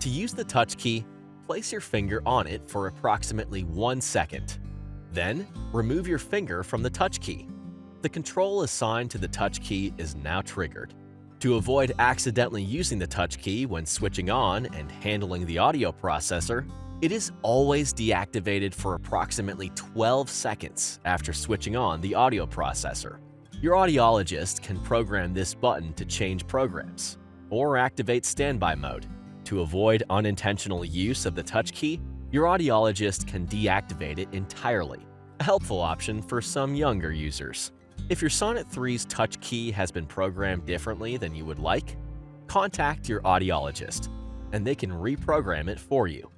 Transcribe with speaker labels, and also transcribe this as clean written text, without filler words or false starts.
Speaker 1: To use the touch key, place your finger on it for approximately 1 second. Then, remove your finger from the touch key. The control assigned to the touch key is now triggered. To avoid accidentally using the touch key when switching on and handling the audio processor, it is always deactivated for approximately 12 seconds after switching on the audio processor. Your audiologist can program this button to change programs or activate standby mode. To avoid unintentional use of the touch key, your audiologist can deactivate it entirely, a helpful option for some younger users. If your Sonnet 3's touch key has been programmed differently than you would like, contact your audiologist, and they can reprogram it for you.